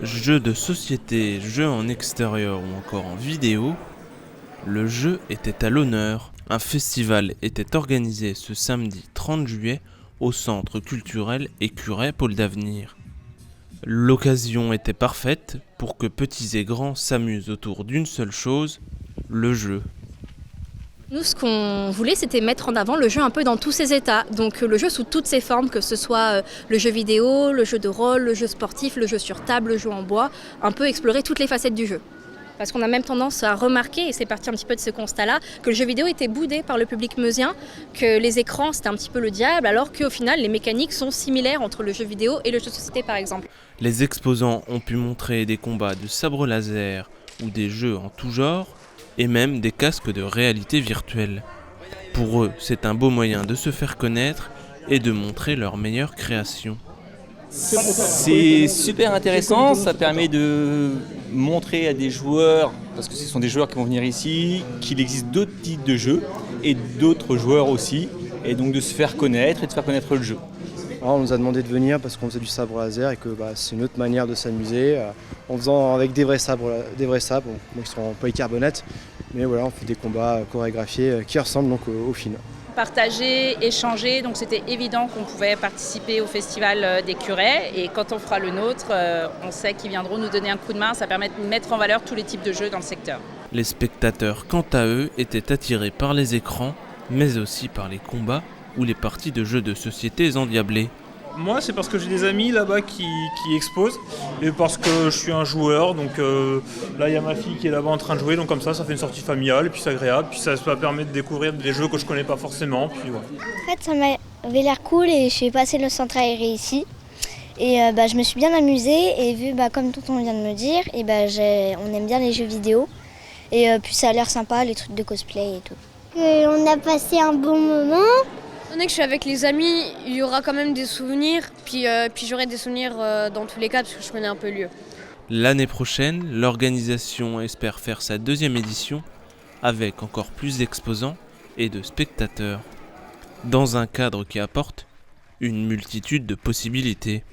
Jeux de société, jeux en extérieur ou encore en vidéo, le jeu était à l'honneur. Un festival était organisé ce samedi 30 juillet au centre culturel Écureuil Pôle d'Avenir. L'occasion était parfaite pour que petits et grands s'amusent autour d'une seule chose, le jeu. Nous, ce qu'on voulait, c'était mettre en avant le jeu un peu dans tous ses états. Donc le jeu sous toutes ses formes, que ce soit le jeu vidéo, le jeu de rôle, le jeu sportif, le jeu sur table, le jeu en bois, un peu explorer toutes les facettes du jeu. Parce qu'on a même tendance à remarquer, et c'est parti un petit peu de ce constat-là, que le jeu vidéo était boudé par le public meusien, que les écrans c'était un petit peu le diable, alors qu'au final les mécaniques sont similaires entre le jeu vidéo et le jeu de société par exemple. Les exposants ont pu montrer des combats de sabre laser ou des jeux en tout genre, et même des casques de réalité virtuelle. Pour eux, c'est un beau moyen de se faire connaître et de montrer leur meilleure création. C'est super intéressant, ça permet de montrer à des joueurs, parce que ce sont des joueurs qui vont venir ici, qu'il existe d'autres types de jeux et d'autres joueurs aussi, et donc de se faire connaître et de faire connaître le jeu. Alors, on nous a demandé de venir parce qu'on faisait du sabre laser et que c'est une autre manière de s'amuser en faisant avec des vrais sabres, qui sont en polycarbonate, mais voilà, on fait des combats chorégraphiés qui ressemblent donc au film. Partager, échanger, donc c'était évident qu'on pouvait participer au festival d'Écureuil et quand on fera le nôtre, on sait qu'ils viendront nous donner un coup de main, ça permet de mettre en valeur tous les types de jeux dans le secteur. Les spectateurs, quant à eux, étaient attirés par les écrans, mais aussi par les combats ou les parties de jeux de société endiablés. Moi, c'est parce que j'ai des amis là-bas qui exposent et parce que je suis un joueur. Donc là, il y a ma fille qui est là-bas en train de jouer. Donc comme ça fait une sortie familiale et puis c'est agréable. Puis ça permet de découvrir des jeux que je connais pas forcément. Puis voilà. En fait, ça m'avait l'air cool et je suis passé le centre aéré ici. Et je me suis bien amusée et vu comme tout on vient de me dire, et on aime bien les jeux vidéo. Et puis ça a l'air sympa, les trucs de cosplay et tout. On a passé un bon moment. Étant donné que je suis avec les amis, il y aura quand même des souvenirs, puis j'aurai des souvenirs dans tous les cas parce que je connais un peu le lieu. L'année prochaine, l'organisation espère faire sa deuxième édition avec encore plus d'exposants et de spectateurs, dans un cadre qui apporte une multitude de possibilités.